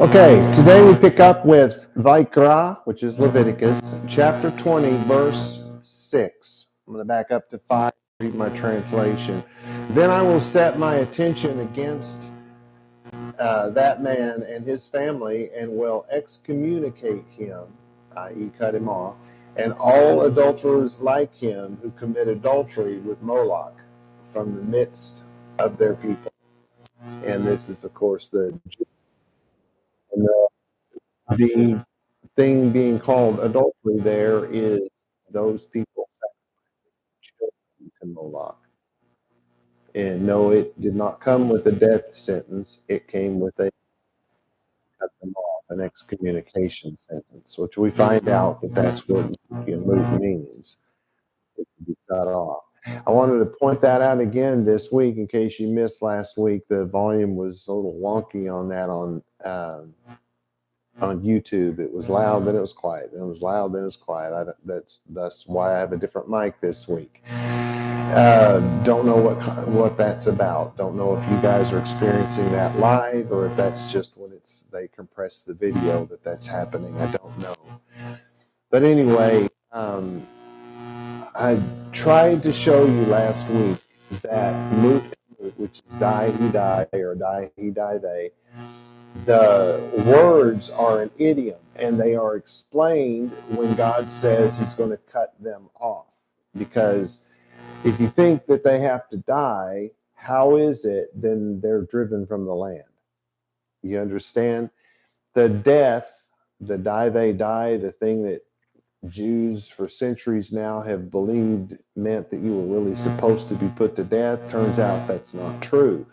Okay, today we pick up with vaYiqra, which is Leviticus, chapter 20, verse 6. I'm going to back up to 5, read my translation. Then I will set my attention against that man and his family and will excommunicate him, i.e. cut him off, and all adulterers like him who commit adultery with Moloch from the midst of their people. And this is, of course, the thing being called adultery there is those people sacrificing children to Moloch. And no, it did not come with a death sentence. It came with a cut them off, an excommunication sentence, which we find out that that's what means, is to be cut off. I wanted to point that out again this week in case you missed last week. The volume was a little wonky on that on YouTube. It was loud, then it was quiet. Then it was loud, then it was quiet. That's why I have a different mic this week. Don't know what that's about. Don't know if you guys are experiencing that live or if that's just when they compress the video that's happening. I don't know. But anyway, I tried to show you last week that moot, which is die, he, die, or die, he, die, they, the words are an idiom, and they are explained when God says he's going to cut them off. Because if you think that they have to die, how is it then they're driven from the land? You understand? The death, the die, they die, the thing that Jews for centuries now have believed meant that you were really supposed to be put to death. Turns out that's not true.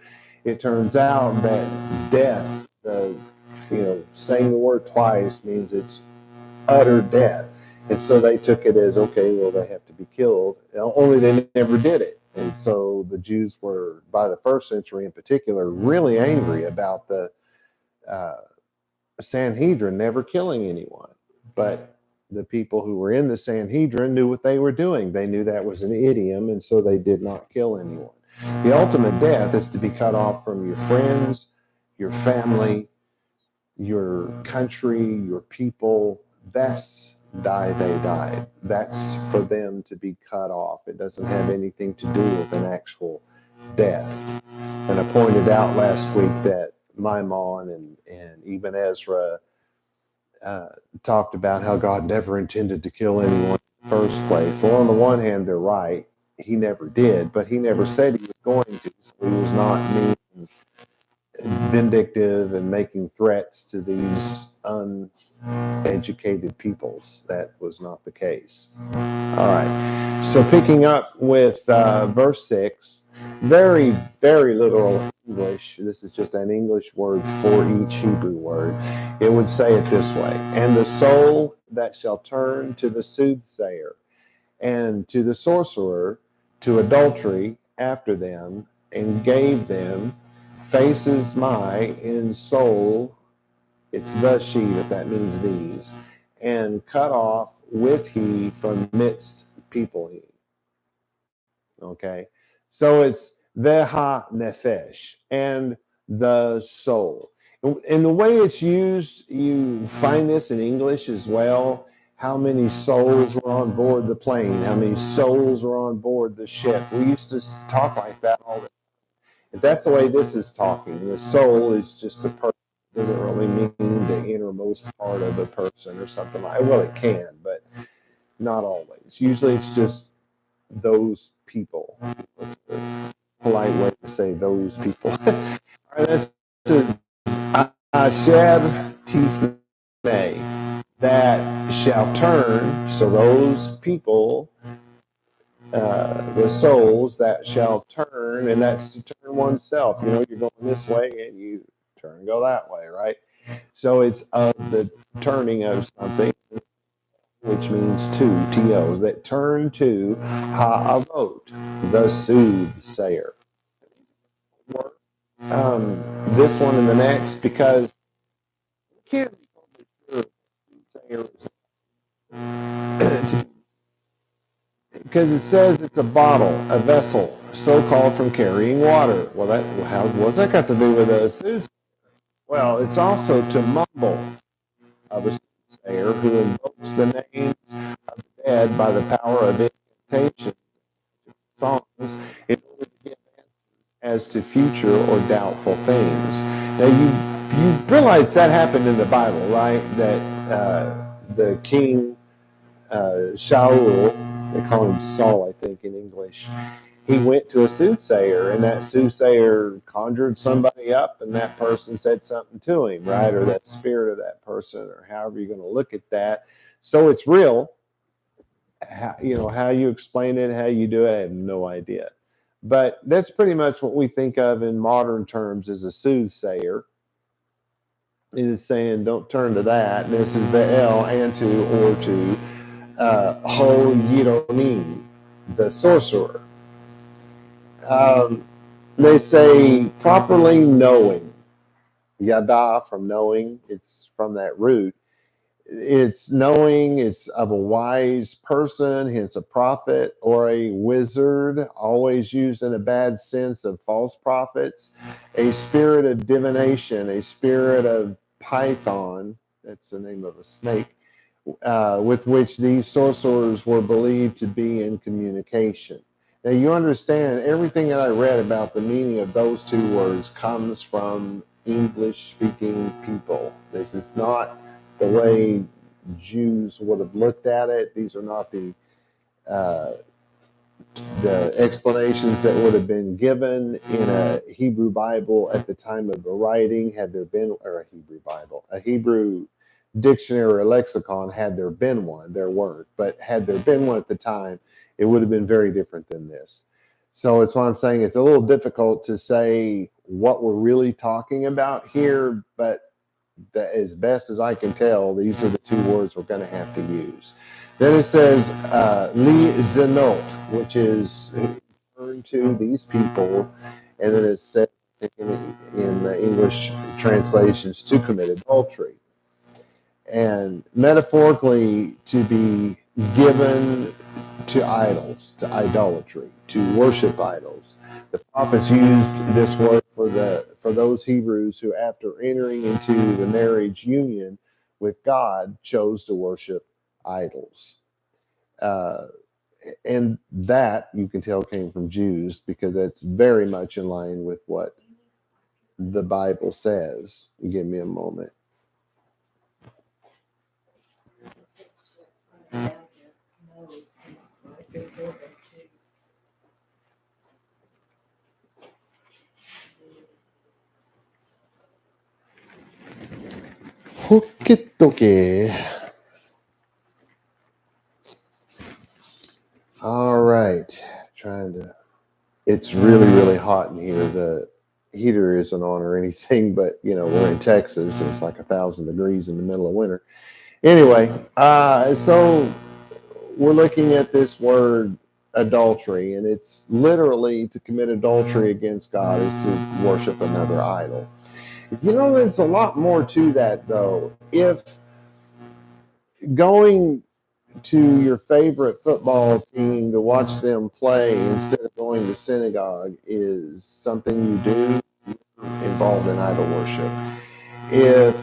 It turns out that death, saying the word twice means it's utter death. And so they took it as, okay, well, they have to be killed. Only they never did it. And so the Jews were, by the first century in particular, really angry about the Sanhedrin never killing anyone. But the people who were in the Sanhedrin knew what they were doing. They knew that was an idiom, and so they did not kill anyone. The ultimate death is to be cut off from your friends, your family, your country, your people. That's die, they die. That's for them to be cut off. It doesn't have anything to do with an actual death. And I pointed out last week that Maimon and even Ezra talked about how God never intended to kill anyone in the first place. Well, on the one hand, they're right. He never did, but he never said he was going to. So he was not mean and vindictive and making threats to these uneducated peoples. That was not the case. All right. So picking up with verse 6, very, very literal English. This is just an English word for each Hebrew word. It would say it this way: and the soul that shall turn to the soothsayer and to the sorcerer to adultery after them, and gave them faces my in soul, it's the she, but that means these, and cut off with he from midst people he. Okay, so it's veha nefesh, and the soul. And the way it's used, you find this in English as well. How many souls were on board the plane? How many souls were on board the ship? We used to talk like that all the time. If that's the way this is talking, the soul is just a person. It doesn't really mean the innermost part of a person or something like that. Well, it can, but not always. Usually it's just those people. That's a polite way to say those people. All right, this is Asher Tifnei, that shall turn. So those people, the souls that shall turn, and that's to turn oneself. You're going this way and you turn and go that way, right? So it's of the turning of something, which means to, T-O, that turn to ha'avot, the soothsayer. This one and the next, because you can't be totally sure soothsayer is because it says it's a bottle, a vessel, so called from carrying water. Well, what's that got to do with a soothsayer? Well, it's also to mumble of a soothsayer who invokes the names of the dead by the power of incantation songs in order to give as to future or doubtful things. Now you realize that happened in the Bible, right? That the king Shaul, they call him Saul, I think, in English. He went to a soothsayer, and that soothsayer conjured somebody up, and that person said something to him, right? Or that spirit of that person, or however you're going to look at that. So it's real. How you explain it, how you do it, I have no idea. But that's pretty much what we think of in modern terms as a soothsayer. It is saying, don't turn to that. And this is ve'el, and to, or to, ho yironim, the sorcerer. They say properly knowing. Yada, from knowing, it's from that root. It's knowing, it's of a wise person, hence a prophet or a wizard, always used in a bad sense of false prophets, a spirit of divination, a spirit of python, that's the name of a snake, with which these sorcerers were believed to be in communication. Now, you understand everything that I read about the meaning of those two words comes from English speaking people. This is not the way Jews would have looked at it. These are not uh, the explanations that would have been given in a Hebrew Bible at the time of the writing, had there been, or a Hebrew Bible, a Hebrew dictionary or lexicon, had there been one. There weren't, but had there been one at the time, it would have been very different than this. So it's what I'm saying. It's a little difficult to say what we're really talking about here, but as best as I can tell, these are the two words we're going to have to use. Then it says li zenot, which is referring to these people, and then it says in the English translations to commit adultery, and metaphorically to be given to idols, to idolatry, to worship idols. The prophets used this word for those Hebrews who, after entering into the marriage union with God, chose to worship idols. Uh, and that you can tell came from Jews because it's very much in line with what the Bible says. Give me a moment. Hookitoke. All right. Trying to. It's really, really hot in here. The heater isn't on or anything, but we're in Texas. It's like 1,000 degrees in the middle of winter. Anyway, so we're looking at this word adultery, and it's literally to commit adultery against God is to worship another idol. There's a lot more to that, though. If going to your favorite football team to watch them play instead of going to synagogue is something you do, you're involved in idol worship. If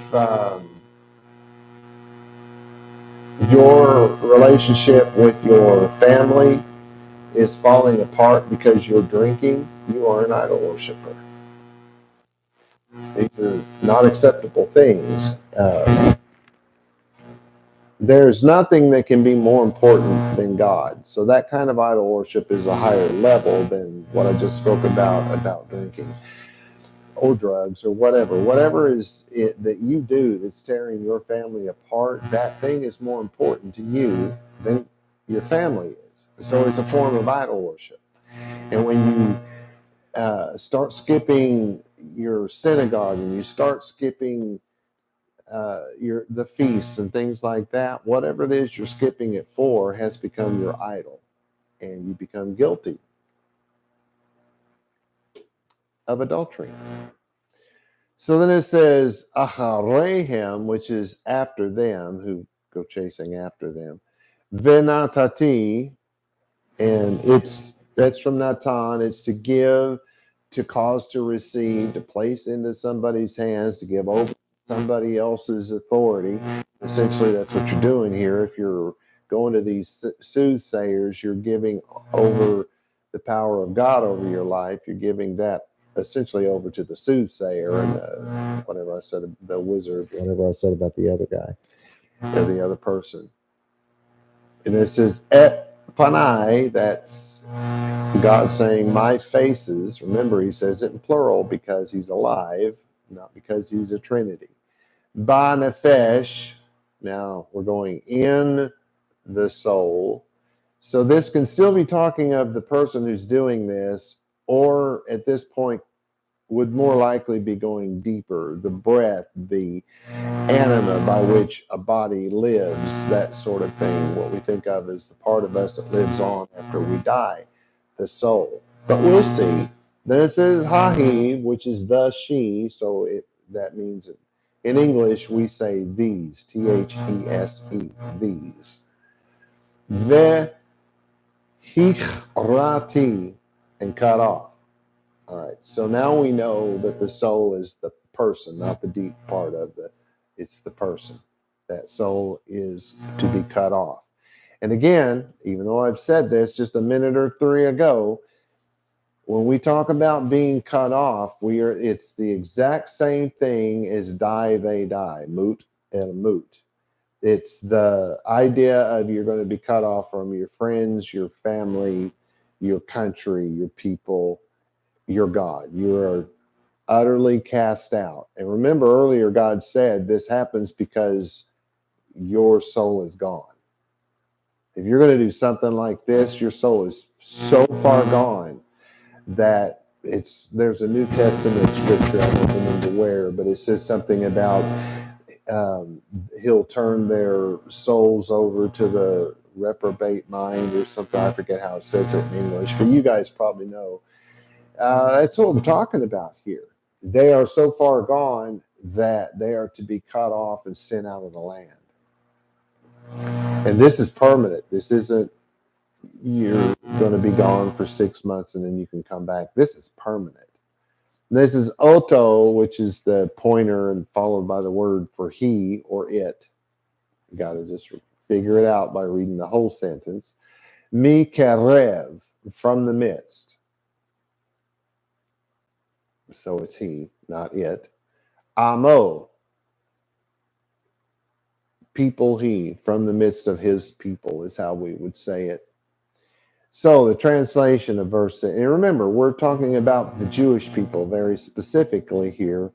your relationship with your family is falling apart because you're drinking, you are an idol worshiper. These are not acceptable things. There's nothing that can be more important than God. So that kind of idol worship is a higher level than what I just spoke about drinking or drugs or whatever. Whatever is it that you do that's tearing your family apart, that thing is more important to you than your family is. So it's a form of idol worship. And when you start skipping your synagogue and you start skipping the feasts and things like that, whatever it is you're skipping it for has become your idol, and you become guilty of adultery. So then it says acharehem, which is after them, who go chasing after them. Venatati, and that's from Natan. It's to give to cause to receive, to place into somebody's hands, to give over somebody else's authority. Essentially, that's what you're doing here. If you're going to these soothsayers, you're giving over the power of God over your life. You're giving that essentially over to the soothsayer and the whatever I said, the wizard, whatever I said about the other guy or the other person. And this is et panai, that's God saying my faces. Remember, he says it in plural because he's alive, not because he's a trinity. Ba nefesh, now we're going in the soul. So this can still be talking of the person who's doing this, or at this point would more likely be going deeper, the breath, the anima by which a body lives, that sort of thing, what we think of as the part of us that lives on after we die, the soul. But we'll see. Then it says hahi, which is the she, so that means in English we say these, these, these. VaYiqra, and cut off. All right, so now we know that the soul is the person, not the deep part of it's the person. That soul is to be cut off. And again, even though I've said this just a minute or three ago, when we talk about being cut off, it's the exact same thing as die, they die, moot and moot. It's the idea of you're going to be cut off from your friends, your family, your country, your people, your God. You are utterly cast out. And remember earlier, God said this happens because your soul is gone. If you're going to do something like this, your soul is so far gone that there's a New Testament scripture, I don't remember where, but it says something about he'll turn their souls over to the reprobate mind or something. I forget how it says it in English, but you guys probably know. That's what we're talking about here. They are so far gone that they are to be cut off and sent out of the land. And this is permanent. This isn't you're going to be gone for 6 months and then you can come back. This is permanent. This is oto, which is the pointer and followed by the word for he or it. You got to just figure it out by reading the whole sentence. Mi karev, from the midst. So it's he, not it. Amo, people he, from the midst of his people is how we would say it. So the translation of verse 6, and remember, we're talking about the Jewish people very specifically here.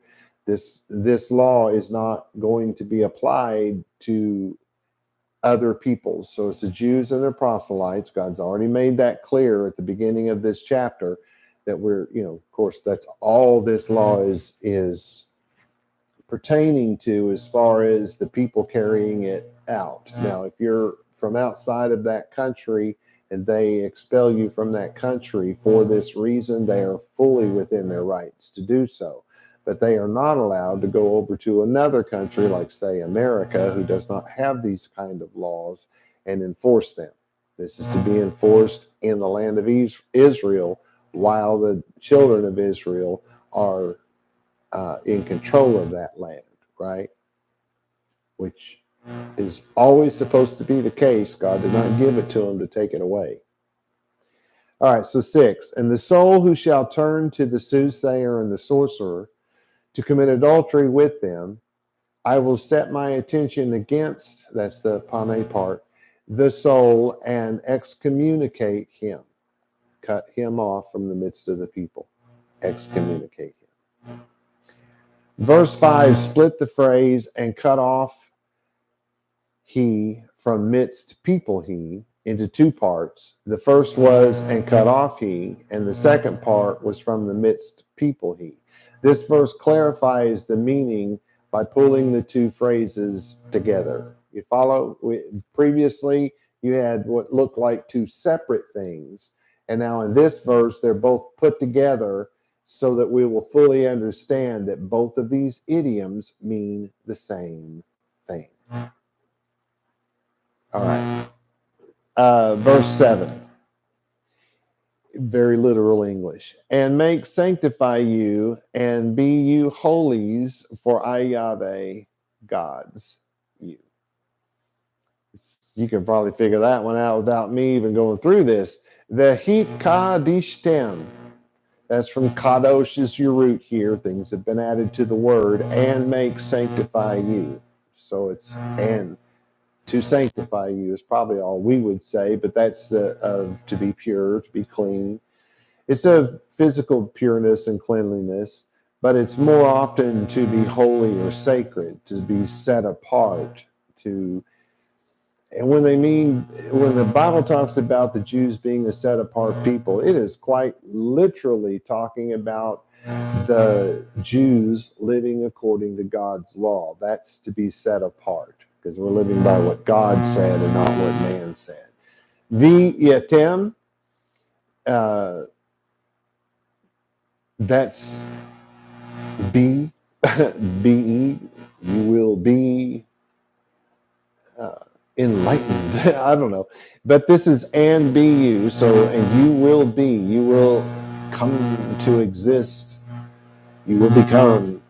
This law is not going to be applied to other peoples. So it's the Jews and their proselytes. God's already made that clear at the beginning of this chapter that we're, of course, that's all this law is pertaining to as far as the people carrying it out. Now, if you're from outside of that country and they expel you from that country for this reason, they are fully within their rights to do so. But they are not allowed to go over to another country, like, say, America, who does not have these kind of laws, and enforce them. This is to be enforced in the land of Israel while the children of Israel are in control of that land, right? Which is always supposed to be the case. God did not give it to them to take it away. All right, so 6. And the soul who shall turn to the soothsayer and the sorcerer to commit adultery with them, I will set my attention against, that's the pane part, the soul, and excommunicate him. Cut him off from the midst of the people. Excommunicate him. Verse 5, split the phrase and cut off he from midst people he into 2 parts. The first was and cut off he, and the second part was from the midst people he. This verse clarifies the meaning by pulling the 2 phrases together. You follow? Previously, you had what looked like 2 separate things, and now in this verse, they're both put together so that we will fully understand that both of these idioms mean the same thing. All right. Verse 7. very literal English. And make sanctify you, and be you holies, for I Yahweh, God's you. You can probably figure that one out without me even going through this. VaYiqra dishtem. That's from kadosh is your root here. Things have been added to the word, and make sanctify you. So it's and to sanctify you is probably all we would say, but that's the to be pure, to be clean. It's of physical pureness and cleanliness, but it's more often to be holy or sacred, to be set apart, to and when the Bible talks about the Jews being a set apart people, it is quite literally talking about the Jews living according to God's law. That's to be set apart because we're living by what God said and not what man said. vaYiqra, that's be, be, you will be enlightened. I don't know. But this is and be you. So, and you will come to exist. You will become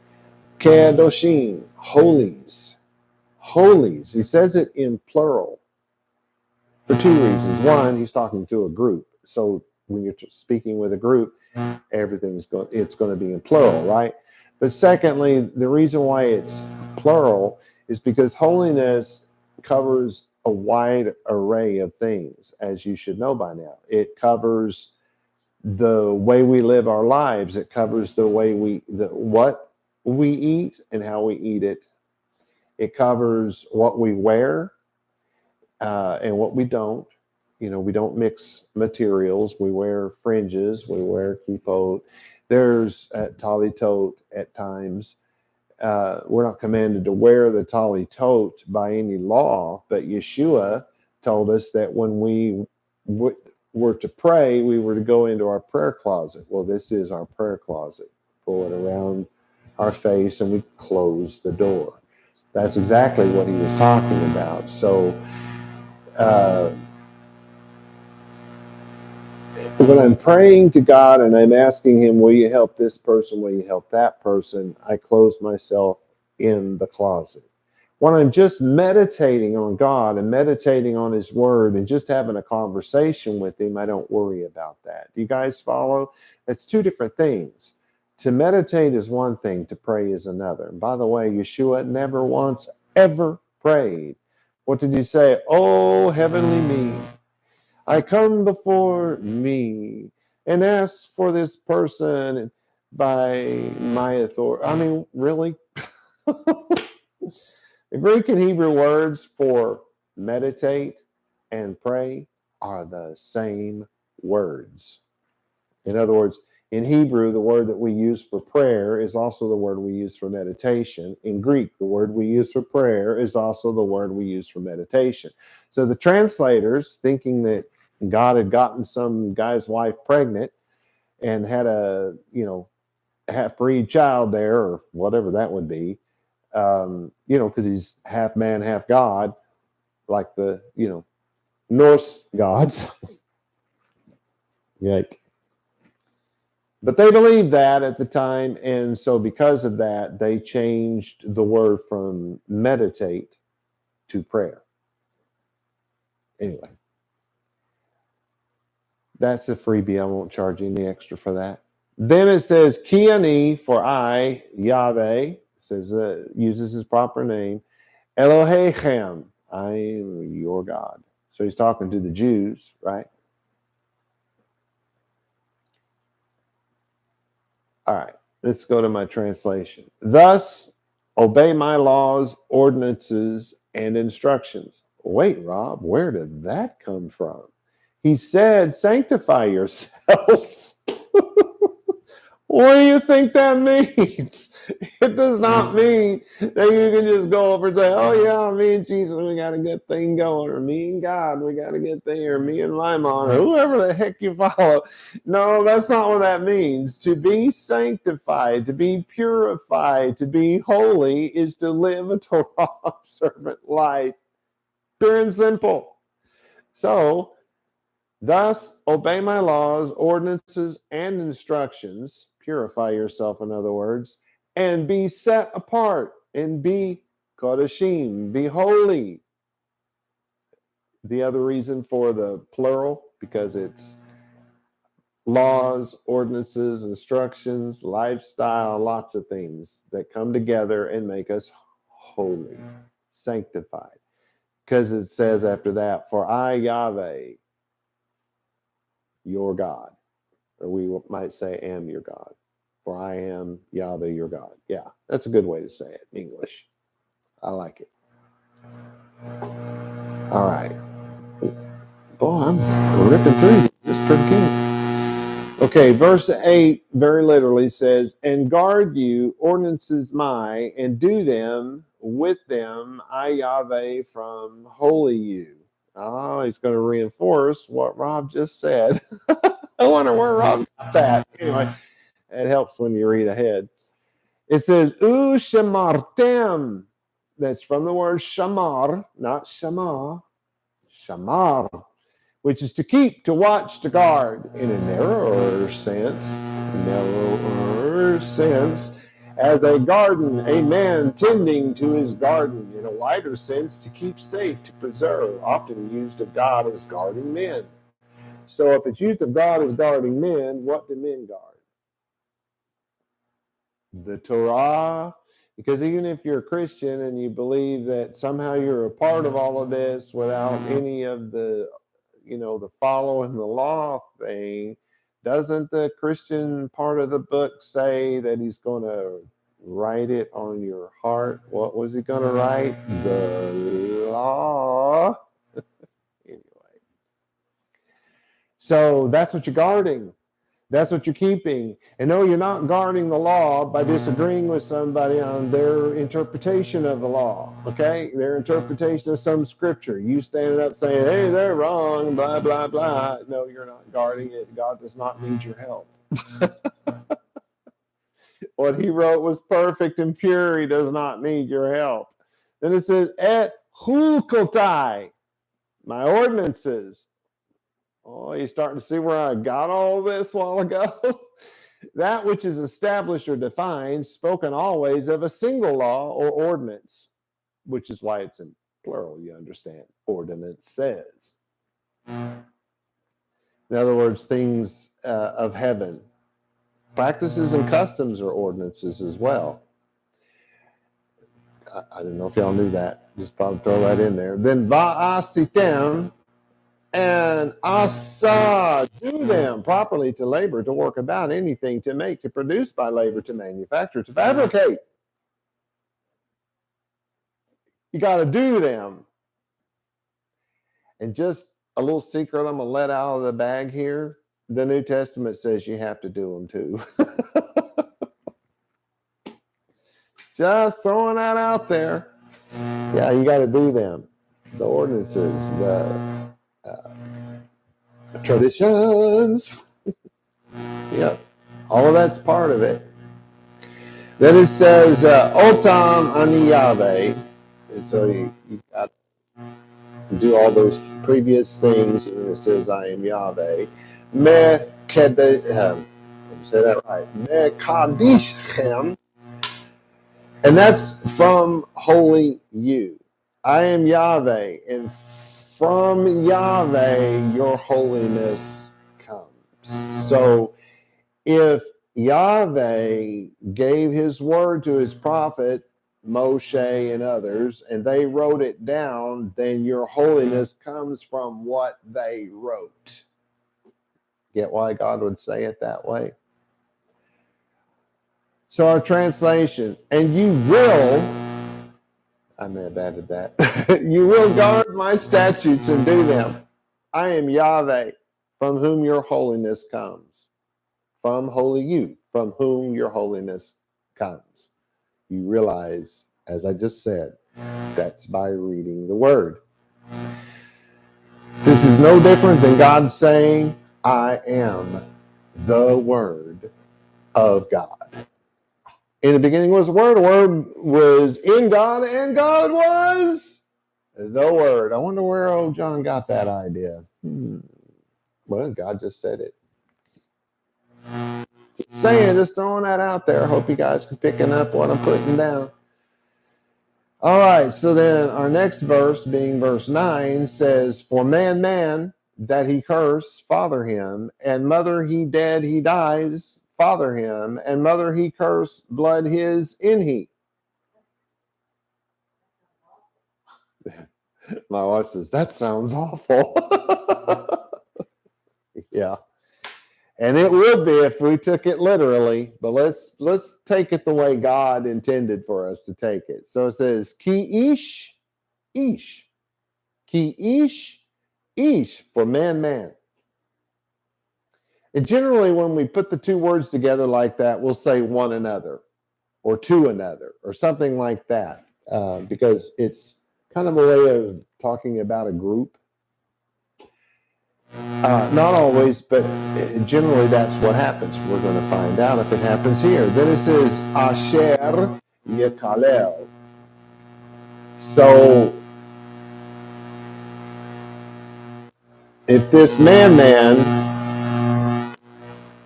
Kadoshim, holies. Holies. He says it in plural for two reasons. One, he's talking to a group. So when you're speaking with a group, it's going to be in plural, right? But secondly, the reason why it's plural is because holiness covers a wide array of things, as you should know by now. It covers the way we live our lives. It covers the way what we eat and how we eat it. It covers what we wear and what we don't. You know, we don't mix materials. We wear fringes. We wear kippot. There's talitot at times. We're not commanded to wear the talitot by any law, but Yeshua told us that when we were to pray, we were to go into our prayer closet. Well, this is our prayer closet. Pull it around our face and we close the door. That's exactly what he was talking about. So when I'm praying to God and I'm asking him, will you help this person? Will you help that person? I close myself in the closet. When I'm just meditating on God and meditating on his word and just having a conversation with him, I don't worry about that. Do you guys follow? That's two different things. To meditate is one thing, to pray is another. And by the way, Yeshua never once ever prayed. What did he say? Oh, heavenly me, I come before me and ask for this person by my authority. I mean, really? The Greek and Hebrew words for meditate and pray are the same words. In other words, in Hebrew, the word that we use for prayer is also the word we use for meditation. In Greek, the word we use for prayer is also the word we use for meditation. So the translators, thinking that God had gotten some guy's wife pregnant and had a, half-breed child there, or whatever that would be, because he's half man, half God, like the, Norse gods. Yike. But they believed that at the time, and so because of that, they changed the word from meditate to prayer. Anyway, that's a freebie. I won't charge any extra for that. Then it says, Ki ani, for I, Yahweh, says uses his proper name, Elohechem, I am your God. So he's talking to the Jews, right? All right, let's go to my translation. Thus, obey my laws, ordinances, and instructions. Wait, Rob, where did that come from? He said, sanctify yourselves. What do you think that means? It does not mean that you can just go over and say, oh yeah, me and Jesus, we got a good thing going, or me and God, we got a good thing, or me and Maimon, or whoever the heck you follow. No, that's not what that means. To be sanctified, to be purified, to be holy is to live a Torah observant life. Pure and simple. So Thus, obey my laws, ordinances, and instructions. Purify yourself, in other words, and be set apart and be kodashim, be holy. The other reason for the plural, because it's laws, ordinances, instructions, lifestyle, lots of things that come together and make us holy, sanctified. Because it says after that, for I, Yahweh, your God, or we might say, am your God. For I am Yahweh, your God. Yeah, that's a good way to say it in English. I like it. All right. Boy, I'm ripping through. It's pretty good. Okay, verse 8 very literally says, and guard you ordinances my, and do them with them, I Yahweh from holy you. Oh, he's going to reinforce what Rob just said. I wonder where Rob got that. Anyway, it helps when you read ahead. It says, U shamartem. That's from the word shamar, not shama. Shamar, which is to keep, to watch, to guard in a narrower sense, as a garden, a man tending to his garden. In a wider sense, to keep safe, to preserve, often used of God as guarding men. So if it's used of God as guarding men, what do men guard? The Torah. Because even if you're a Christian and you believe that somehow you're a part of all of this without any of the, the following the law thing, doesn't the Christian part of the book say that he's going to write it on your heart? What was he going to write? The law. Anyway. So that's what you're guarding. That's what you're keeping. And no, you're not guarding the law by disagreeing with somebody on their interpretation of the law, okay? Their interpretation of some scripture. You standing up saying, hey, they're wrong, blah, blah, blah. No, you're not guarding it. God does not need your help. What he wrote was perfect and pure. He does not need your help. Then it says, et hukotai, my ordinances. Oh, you're starting to see where I got all this a while ago? That which is established or defined, spoken always of a single law or ordinance, which is why it's in plural, you understand. Ordinance says. In other words, things of heaven. Practices and customs are ordinances as well. I don't know if y'all knew that. Just thought I'd throw that in there. Then va'asitem, and asa, do them properly to labor, to work about anything, to make, to produce by labor, to manufacture, to fabricate. You got to do them. And just a little secret I'm going to let out of the bag here. The New Testament says you have to do them too. Just throwing that out there. Yeah, you got to do them. The ordinances, the traditions. Yep. All of that's part of it. Then it says, Otam ani Yahweh. And so you got to do all those previous things. And it says, I am Yahweh. Me kedechem. Say that right. Me kadishchem. And that's from holy you. I am Yahweh. And from Yahweh, your holiness comes. So if Yahweh gave his word to his prophet, Moshe and others, and they wrote it down, then your holiness comes from what they wrote. Get why God would say it that way? So our translation, and you will, I may have added that, you will guard my statutes and do them. I am Yahweh, from whom your holiness comes. From holy you, from whom your holiness comes. You realize, as I just said, that's by reading the word. This is no different than God saying, I am the word of God. In the beginning was the word was in God, and God was the word. I wonder where old John got that idea. Well, God just said it. Just saying, just throwing that out there. I hope you guys can picking up what I'm putting down. All right, so then our next verse, being verse 9, says, For man, that he curse, father him, and mother he dead, he dies, father him, and mother he curse, blood his in he. My wife says, that sounds awful. Yeah. And it would be if we took it literally, but let's take it the way God intended for us to take it. So it says, Ki ish, ish. Ki ish, for man. And generally, when we put the two words together like that, we'll say one another or to another or something like that, because it's kind of a way of talking about a group. Not always, but generally that's what happens. We're going to find out if it happens here. Then it says, Asher Yekalel. So, if this man,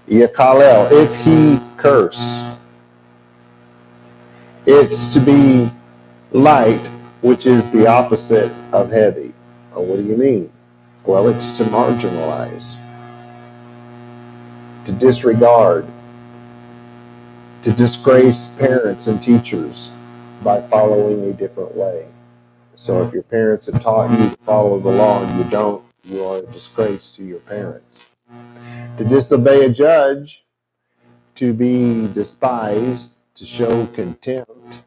Yekalel, if he curse, it's to be light, which is the opposite of heavy. Oh, what do you mean? Well, it's to marginalize, to disregard, to disgrace parents and teachers by following a different way. So if your parents have taught you to follow the law and you don't, you are a disgrace to your parents. To disobey a judge, to be despised, to show contempt.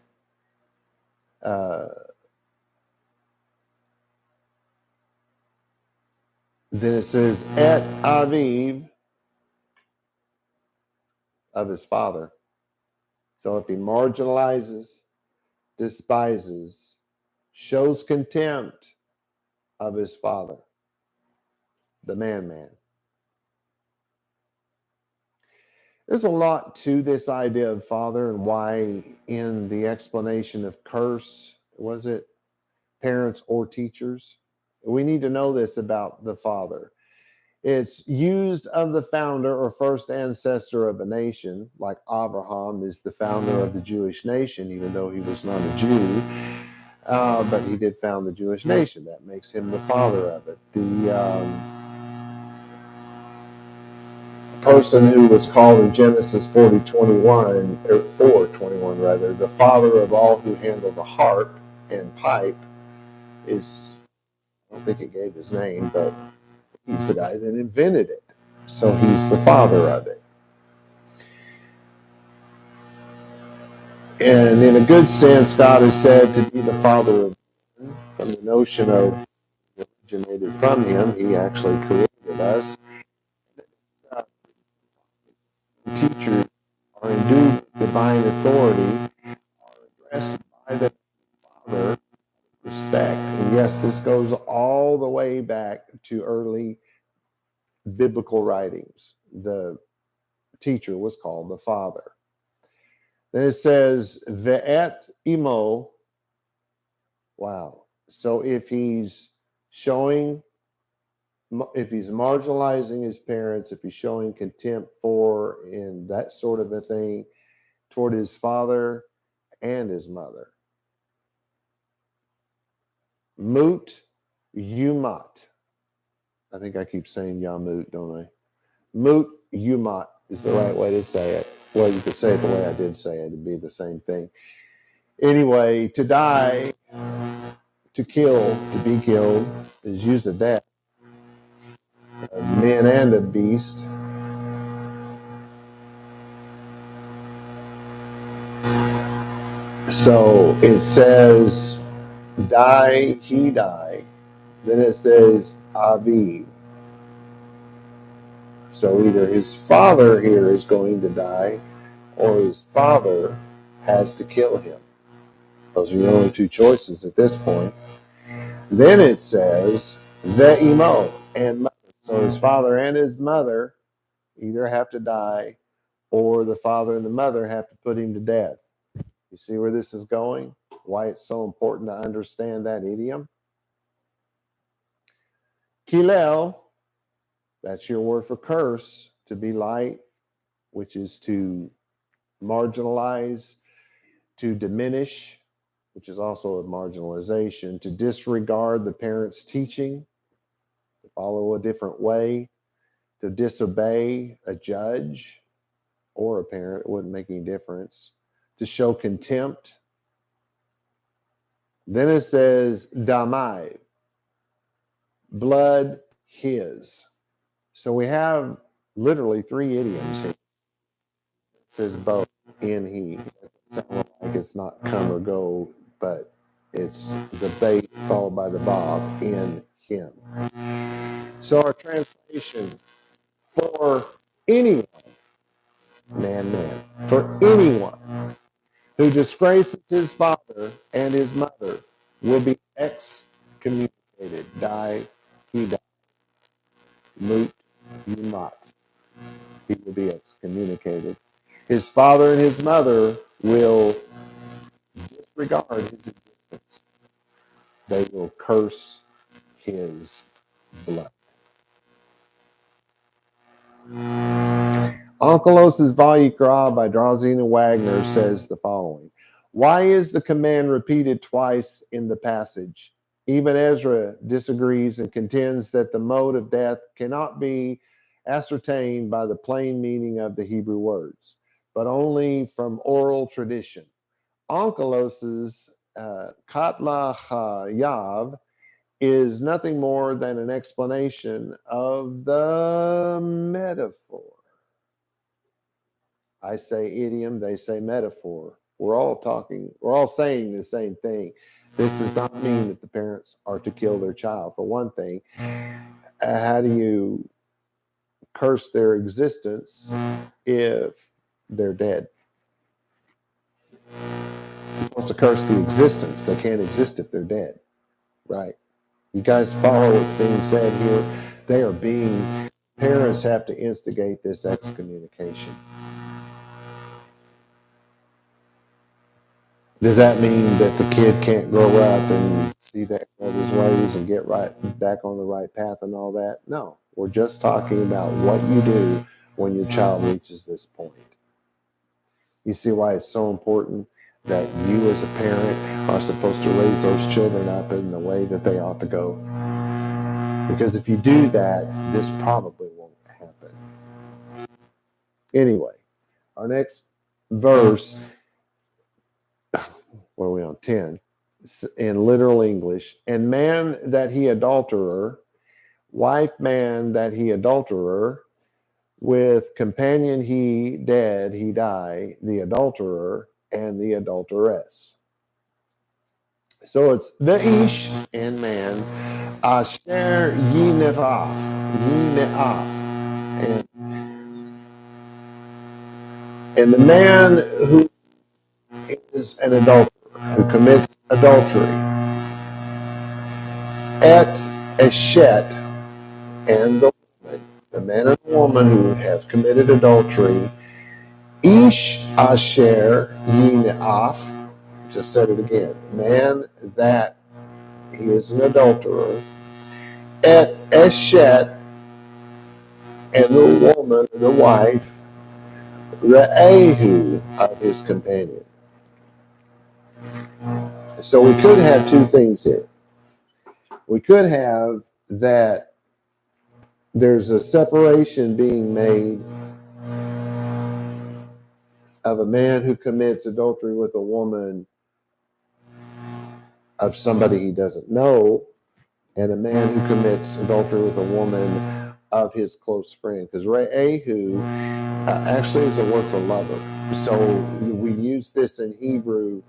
Then it says, et aviv, of his father. So if he marginalizes, despises, shows contempt of his father, the man. There's a lot to this idea of father and why in the explanation of curse, was it parents or teachers? We need to know this about the father. It's used of the founder or first ancestor of a nation, like Abraham is the founder of the Jewish nation, even though he was not a Jew. But he did found the Jewish nation. That makes him the father of it. The person who was called in Genesis 40:21, or 4:21 rather, the father of all who handle the harp and pipe is, I don't think it gave his name, but he's the guy that invented it. So he's the father of it. And in a good sense, God is said to be the father of man, from the notion of originated from him. He actually created us. Teachers are endued with divine authority, are addressed by the Father, respect. And yes, this goes all the way back to early biblical writings. The teacher was called the Father. Then it says, Ve'et imo. Wow. So if he's marginalizing his parents, if he's showing contempt for and that sort of a thing toward his father and his mother. Mut yumat. I think I keep saying Yamut, don't I? Mut yumat is the right way to say it. Well, you could say it the way I did say it. It'd be the same thing. Anyway, to die, to kill, to be killed is used of death. A man and a beast. So it says, die, he die. Then it says, Aviv. So either his father here is going to die or his father has to kill him. Those are your only two choices at this point. Then it says, ve'imo, and mother. So his father and his mother either have to die or the father and the mother have to put him to death. You see where this is going? Why it's so important to understand that idiom? Kilel, That's your word for curse, to be light, which is to marginalize, to diminish, which is also a marginalization, to disregard the parent's teaching, to follow a different way, to disobey a judge or a parent, it wouldn't make any difference, to show contempt. Then it says, damai, blood his. So we have literally three idioms here. It says both, in he. It sounds like it's not come or go, but it's the they followed by the bob, in him. So our translation, for anyone, man, for anyone who disgraces his father and his mother will be excommunicated. Die, he die. Moot, you not. He will be excommunicated. His father and his mother will disregard his existence. They will curse his blood. Onkelos' vaYiqra by Drauzina Wagner says the following. Why is the command repeated twice in the passage? Even Ezra disagrees and contends that the mode of death cannot be ascertained by the plain meaning of the Hebrew words, but only from oral tradition. Onkelos' Katla Chayav is nothing more than an explanation of the metaphor. I say idiom, they say metaphor. We're all saying the same thing. This does not mean that the parents are to kill their child. For one thing, how do you curse their existence if they're dead? He wants to curse the existence. They can't exist if they're dead, right? You guys follow what's being said here? Parents have to instigate this excommunication. Does that mean that the kid can't grow up and see that his ways and get right back on the right path and all that? No, we're just talking about what you do when your child reaches this point. You see why it's so important that you as a parent are supposed to raise those children up in the way that they ought to go? Because if you do that, this probably won't happen. Anyway, our next verse, what are we on, 10, in literal English. And man that he adulterer, wife man that he adulterer, with companion he dead, he die, the adulterer and the adulteress. So it's the ish and man, asher yineaf, and the man who is an adulterer, who commits adultery, et eshet, and the man and the woman who have committed adultery, ish asher yineaf, just said it again, man that he is an adulterer, et eshet, and the woman, the wife, re'ehu, of his companion. So we could have two things here. We could have that there's a separation being made of a man who commits adultery with a woman of somebody he doesn't know, and a man who commits adultery with a woman of his close friend. Because re'ehu actually is a word for lover. So we use this in Hebrew.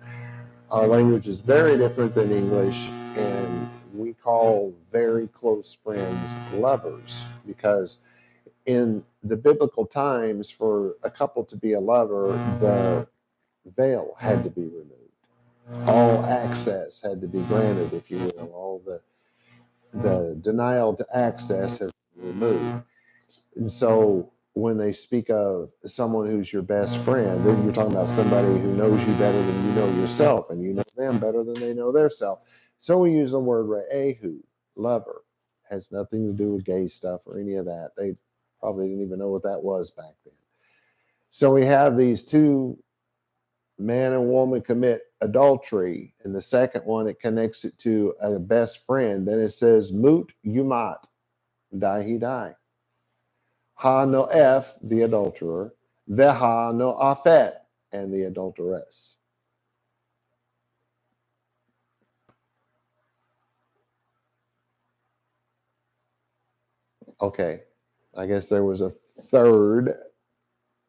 Our language is very different than English, and we call very close friends lovers, because in the biblical times, for a couple to be a lover, the veil had to be removed. All access had to be granted, if you will. All the denial to access has been removed. And so when they speak of someone who's your best friend, then you're talking about somebody who knows you better than you know yourself, and you know them better than they know their self. So we use the word re'ehu, lover. Has nothing to do with gay stuff or any of that. They probably didn't even know what that was back then. So we have these two, man and woman, commit adultery. And the second one, it connects it to a best friend. Then it says, Mut Yumat, die he die. Ha no F, the adulterer. Veha no Afet, and the adulteress. Okay, I guess there was a third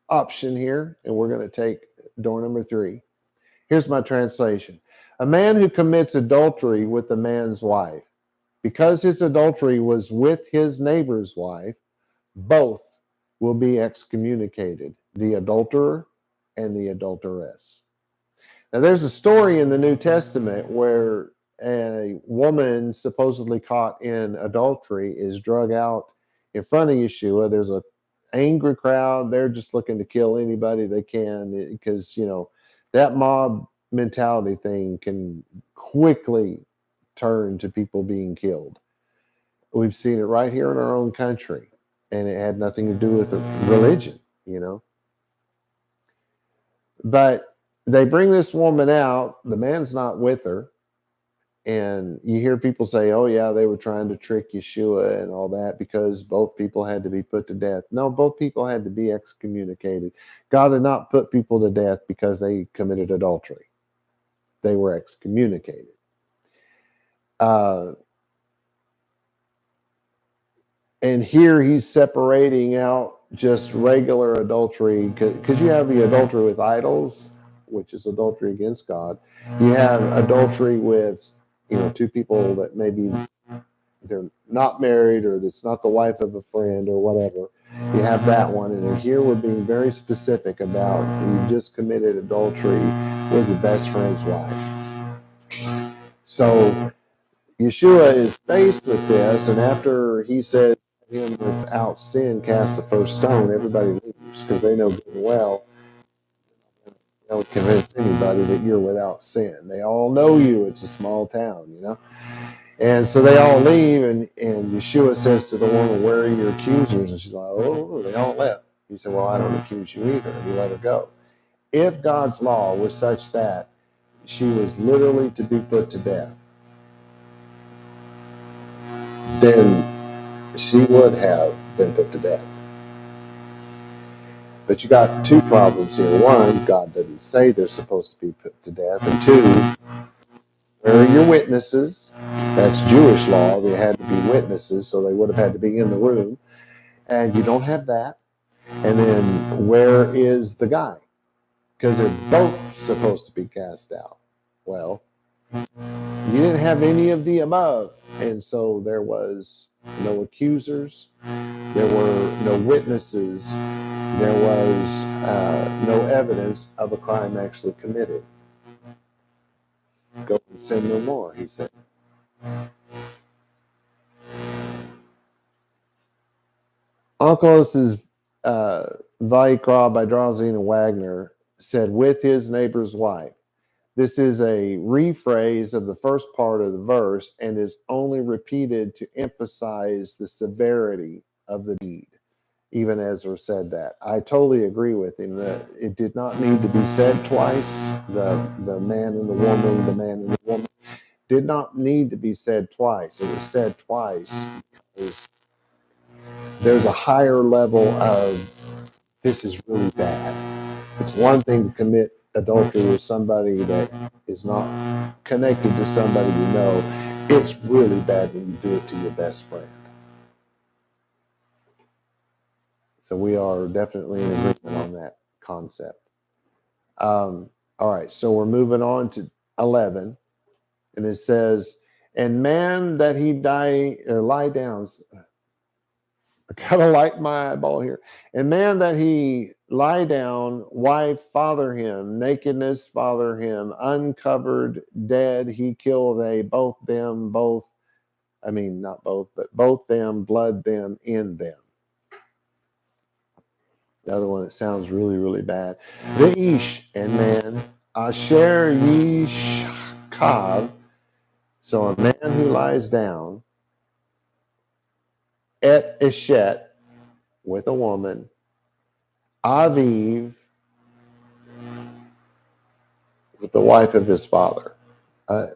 option here, and we're going to take door number 3. Here's my translation. A man who commits adultery with a man's wife, because his adultery was with his neighbor's wife, both will be excommunicated, the adulterer and the adulteress. Now, there's a story in the New Testament where a woman supposedly caught in adultery is drug out in front of Yeshua. There's an angry crowd. They're just looking to kill anybody they can because, that mob mentality thing can quickly turn to people being killed. We've seen it right here in our own country, and it had nothing to do with the religion, But they bring this woman out. The man's not with her. And you hear people say, oh, yeah, they were trying to trick Yeshua and all that because both people had to be put to death. No, both people had to be excommunicated. God did not put people to death because they committed adultery. They were excommunicated. And here he's separating out just regular adultery, because you have the adultery with idols, which is adultery against God. You have adultery with two people that maybe they're not married, or that's not the wife of a friend or whatever. You have that one. And here we're being very specific about you just committed adultery with your best friend's wife. So Yeshua is faced with this, and after he said, him without sin cast the first stone, everybody leaves because they know good and well you don't convince anybody that you're without sin. They all know you. It's a small town, And so they all leave, and Yeshua says to the woman, where are your accusers? And she's like, oh, they all left. He said, well, I don't accuse you either. And he let her go. If God's law was such that she was literally to be put to death, then she would have been put to death. But you got two problems here. One, God doesn't say they're supposed to be put to death. And two, where are your witnesses? That's Jewish law. They had to be witnesses, so they would have had to be in the room. And you don't have that. And then where is the guy? Because they're both supposed to be cast out. Well, you didn't have any of the above. And so there was no accusers. There were no witnesses. There was no evidence of a crime actually committed. Go and sin no more, he said. Onkelos' vaYiqra by Drauzine and Wagner said, with his neighbor's wife. This is a rephrase of the first part of the verse and is only repeated to emphasize the severity of the deed. Even Ezra said that. I totally agree with him that it did not need to be said twice. The man and the woman did not need to be said twice. It was said twice because there's a higher level of this is really bad. It's one thing to commit adultery with somebody that is not connected to somebody you know. It's really bad when you do it to your best friend. So we are definitely in agreement on that concept. All right, so we're moving on to 11. And it says, and man that he lie down. I gotta light my eyeball here. And man that he lie down, wife father him, nakedness father him, uncovered, dead, he kill they, both them, not both, but both them, blood them, in them. The other one that sounds really, really bad. Ve'ish, and man, asher yishkav. So a man who lies down, et eshet, with a woman, aviv, with the wife of his father. I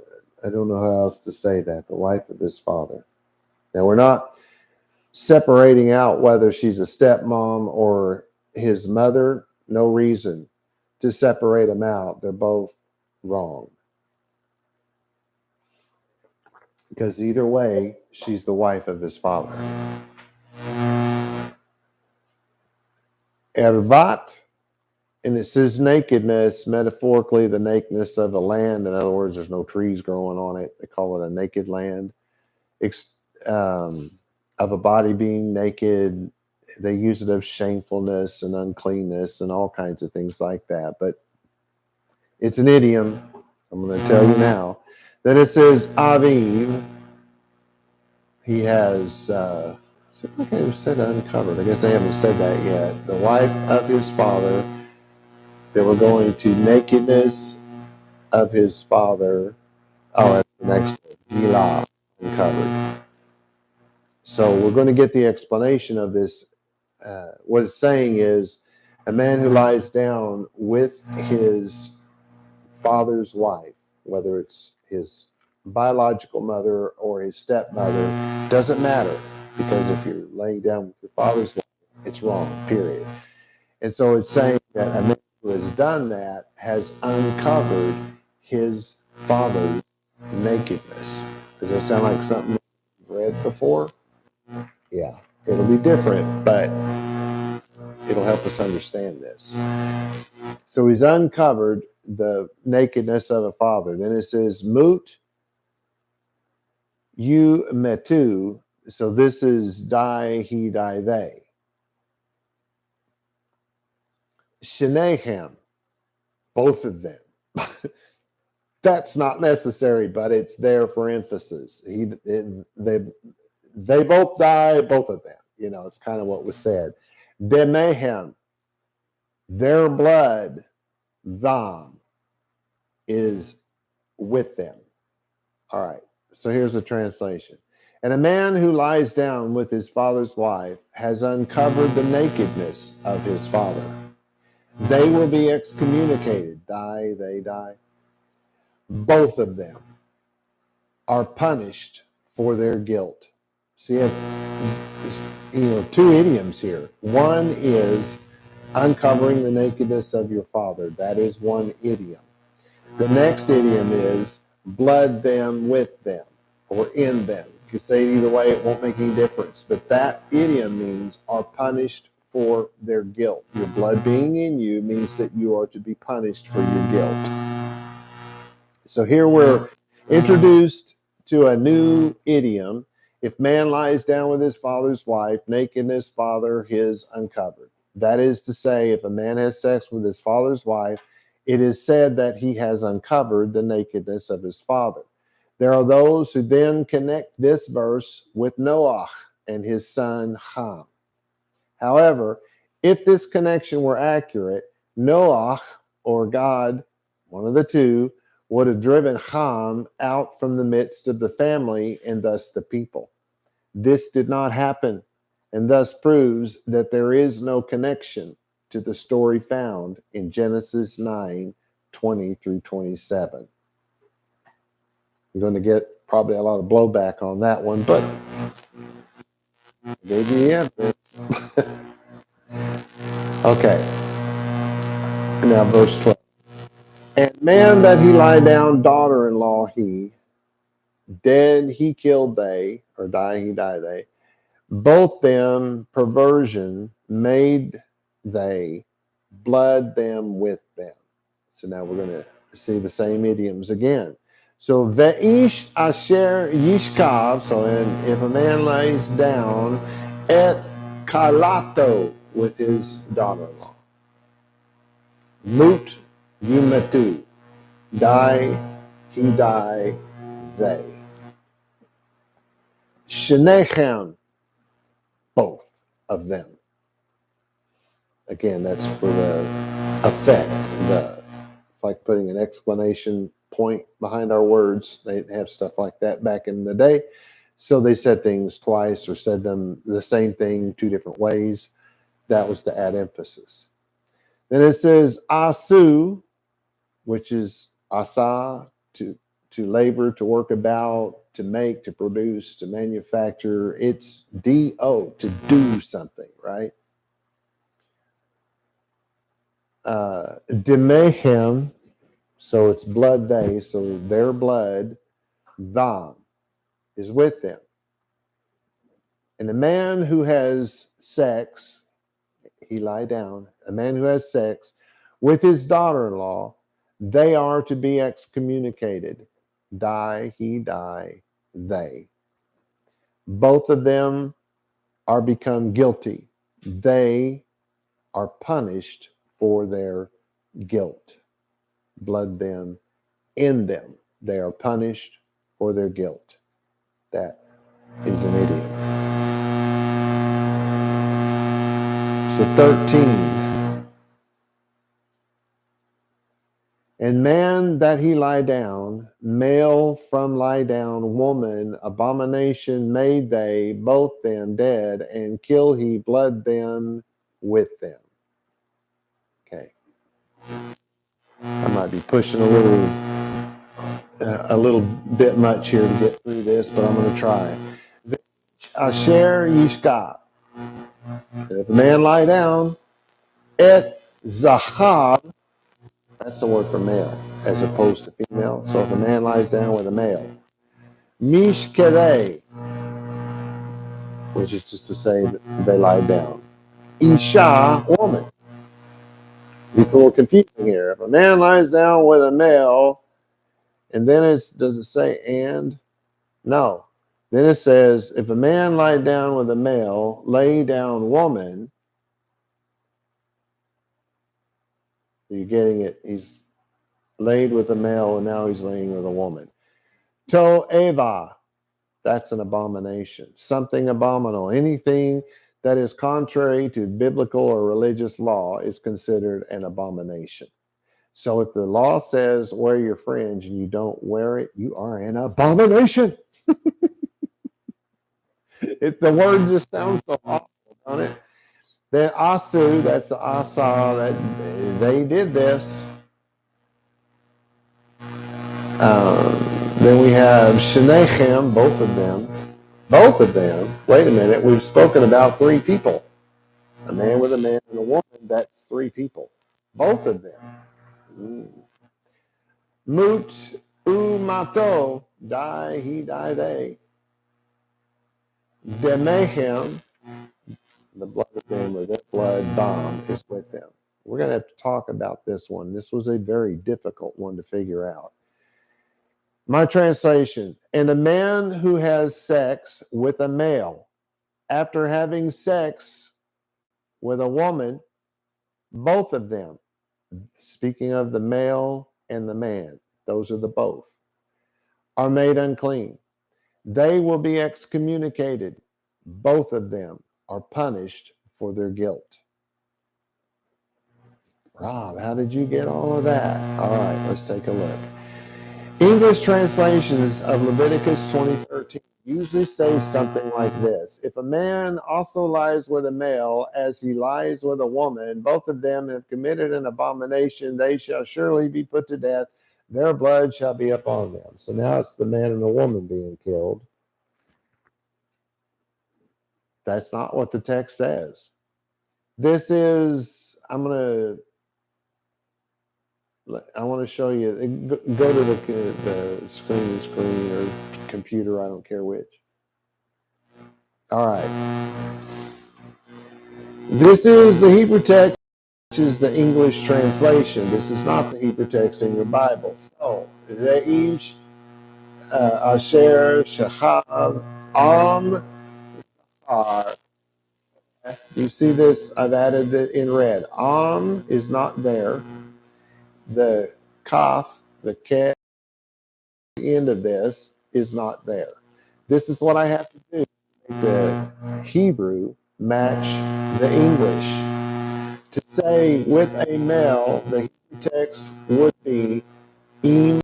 don't know how else to say that, the wife of his father. Now, we're not separating out whether she's a stepmom or his mother. No reason to separate them out. They're both wrong. Because either way, she's the wife of his father. Ervat, and it says nakedness, metaphorically the nakedness of the land. In other words, there's no trees growing on it. They call it a naked land. Of a body being naked. They use it of shamefulness and uncleanness and all kinds of things like that. But it's an idiom. I'm going to tell you now. Then it says Aviv. He has, I think I said uncovered. I guess they haven't said that yet. The wife of his father. They were going to nakedness of his father. Oh, that's the next one. Gila, uncovered. So we're going to get the explanation of this. What it's saying is a man who lies down with his father's wife, whether it's his biological mother or his stepmother, doesn't matter, because if you're laying down with your father's wife, it's wrong, period. And so it's saying that a man who has done that has uncovered his father's nakedness. Does that sound like something you've read before? Yeah, it'll be different, but it'll help us understand this. So he's uncovered the nakedness of a father. Then it says, Mut, you metu. So this is die, he, die, they. Shenehem, both of them. That's not necessary, but it's there for emphasis. They both die, both of them. You know, it's kind of what was said. Demehem, their blood, them, is with them. All right, so here's the translation. And a man who lies down with his father's wife has uncovered the nakedness of his father. They will be excommunicated. Die, they die. Both of them are punished for their guilt. So you have two idioms here. One is uncovering the nakedness of your father. That is one idiom. The next idiom is blood them with them or in them. You can say it either way, it won't make any difference. But that idiom means are punished for their guilt. Your blood being in you means that you are to be punished for your guilt. So here we're introduced to a new idiom. If man lies down with his father's wife, nakedness, father, his uncovered. That is to say, if a man has sex with his father's wife, it is said that he has uncovered the nakedness of his father. There are those who then connect this verse with Noah and his son Ham. However, if this connection were accurate, Noah or God, one of the two, would have driven Ham out from the midst of the family and thus the people. This did not happen, and thus proves that there is no connection to the story found in Genesis 9:20 through 27. You're going to get probably a lot of blowback on that one, but I gave you the evidence. Okay. Now verse 12. And man that he lie down, daughter-in-law he, dead he killed they, or die he die they, both them perversion made they, blood them with them. So now we're going to see the same idioms again. So ve'ish asher yishkav, so if a man lays down, et kalato, with his daughter-in-law. Mut yumetu, die, he die, they. Shenechem, both of them. Again, that's for the effect. It's like putting an exclamation point behind our words. They have stuff like that back in the day. So they said things twice or said them the same thing 2 different ways. That was to add emphasis. Then it says asu, which is asa, to labor, to work about, to make, to produce, to manufacture. It's do, to do something, right? Demehem, so it's blood they, so their blood, vam, is with them. And the man who has sex, he lie down, a man who has sex with his daughter-in-law, they are to be excommunicated. Die, he die, they. Both of them are become guilty. They are punished for their guilt. Blood them, in them. They are punished for their guilt. That is an idiom. So 13. And man that he lie down, male from lie down, woman, abomination made they, both them dead, and kill he blood them with them. Okay. I might be pushing a little bit much here to get through this, but I'm going to try. Asher yishka. If a man lie down, et zachar, that's the word for male, as opposed to female. So if a man lies down with a male, mishkerei, which is just to say that they lie down. Isha, woman. It's a little confusing here. If a man lies down with a male, and then does it say and? No. Then it says, if a man lie down with a male, lay down woman. You're getting it. He's laid with a male, and now he's laying with a woman. To eva. That's an abomination. Something abominable. Anything that is contrary to biblical or religious law is considered an abomination. So if the law says wear your fringe and you don't wear it, you are an abomination. The word just sounds so awful, don't it? Then asu, that's the asa, that they did this. Then we have shenechem, both of them. Both of them. Wait a minute, we've spoken about 3 people. A man with a man and a woman, that's 3 people. Both of them. Mut umato, die, he, die, they. Demehem, the blood of them, or their blood bomb is with them. We're going to have to talk about this one. This was a very difficult one to figure out. My translation, and a man who has sex with a male, after having sex with a woman, both of them, speaking of the male and the man, those are the both, are made unclean. They will be excommunicated. Both of them are punished for their guilt. Rob, how did you get all of that? All right, let's take a look. English translations of Leviticus 20:13 usually say something like this. If a man also lies with a male as he lies with a woman, both of them have committed an abomination, they shall surely be put to death. Their blood shall be upon them. So now it's the man and the woman being killed. That's not what the text says. This is, I want to show you, go to the screen or computer, I don't care which. All right. This is the Hebrew text, which is the English translation. This is not the Hebrew text in your Bible. So, Reish, Asher, Shachav, Am, Ar. You see this? I've added it in red. Am is not there. The kaf, the ke, the end of this is not there. This is what I have to do. The Hebrew match the English. To say with a male, the Hebrew text would be im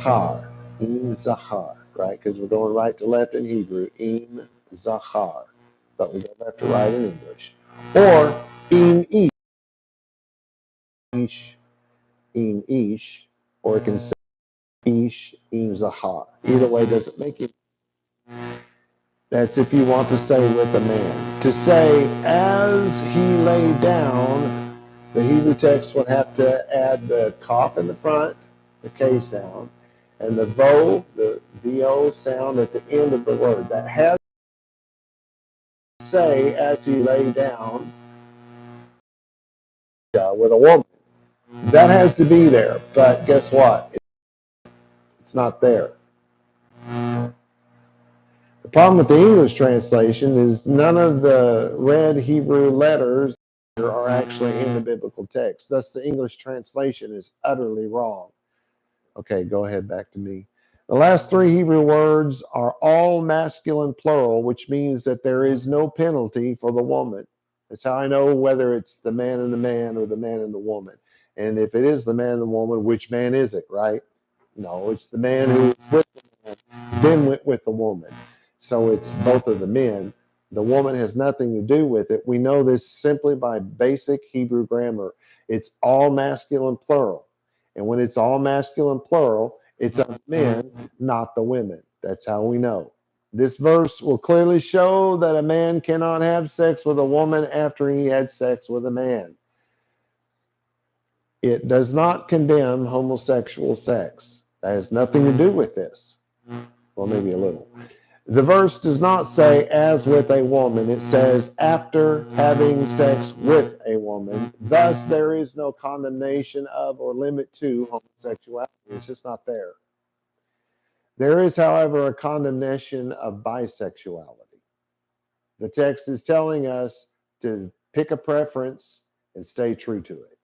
zahar. Im zahar. right? Because we're going right to left in Hebrew, im zachar, but we go left to right in English. Or im ish, or it can say ish im zachar. Either way doesn't make it. That's if you want to say with a man. To say as he lay down, the Hebrew text would have to add the cough in the front, the K sound, and the VO sound at the end of the word. That has to say as he lay down with a woman. That has to be there, but guess what? It's not there. The problem with the English translation is none of the red Hebrew letters are actually in the biblical text. Thus, the English translation is utterly wrong. Okay, go ahead, back to me. The last three Hebrew words are all masculine plural, which means that there is no penalty for the woman. That's how I know whether it's the man and the man or the man and the woman. And if it is the man and the woman, which man is it, right? No, it's the man who's with the man, then went with the woman. So it's both of the men. The woman has nothing to do with it. We know this simply by basic Hebrew grammar. It's all masculine plural. And when it's all masculine plural, it's of men, not the women. That's how we know. This verse will clearly show that a man cannot have sex with a woman after he had sex with a man. It does not condemn homosexual sex. That has nothing to do with this. Well, maybe a little. The verse does not say as with a woman. It says after having sex with a woman. Thus, there is no condemnation of or limit to homosexuality. It's just not there. There is, however, a condemnation of bisexuality. The text is telling us to pick a preference and stay true to it.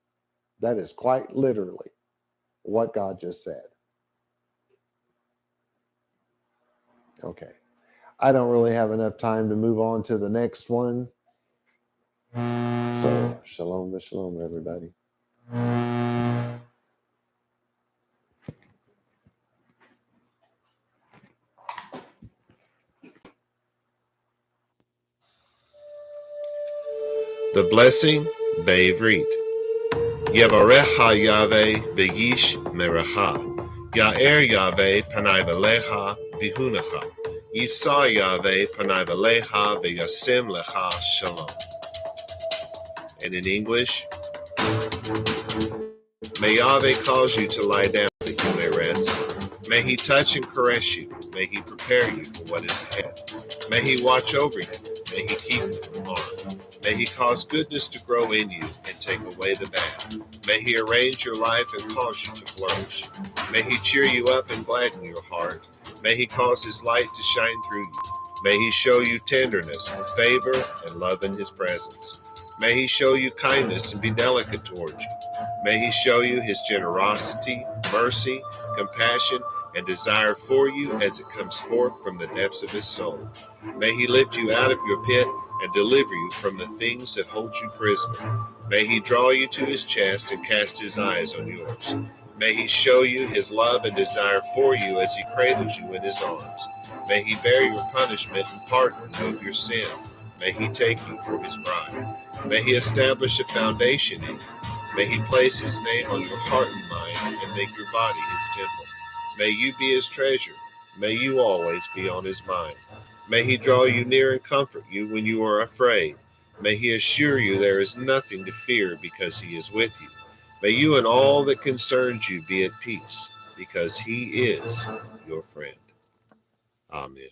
That is quite literally what God just said. Okay. I don't really have enough time to move on to the next one. So, shalom, everybody. The blessing, vaYiqra. Yevarecha Yahweh v'yish merecha. Ya'er Yahweh panai v'lecha v'hunecha. Yisa Yahweh panai v'lecha v'yasim lecha shalom. And in English, may Yahweh cause you to lie down that you may rest. May he touch and caress you. May he prepare you for what is ahead. May he watch over you. May he keep you from harm. May he cause goodness to grow in you and take away the bad. May he arrange your life and cause you to flourish. May he cheer you up and gladden your heart. May he cause his light to shine through you. May he show you tenderness and favor and love in his presence. May he show you kindness and be delicate towards you. May he show you his generosity, mercy, compassion, and desire for you as it comes forth from the depths of his soul. May he lift you out of your pit and deliver you from the things that hold you prisoner. May he draw you to his chest and cast his eyes on yours. May he show you his love and desire for you as he cradles you in his arms. May he bear your punishment and pardon you of your sin. May he take you for his bride. May he establish a foundation in you. May he place his name on your heart and mind and make your body his temple. May you be his treasure. May you always be on his mind. May he draw you near and comfort you when you are afraid. May he assure you there is nothing to fear because he is with you. May you and all that concerns you be at peace because he is your friend. Amen.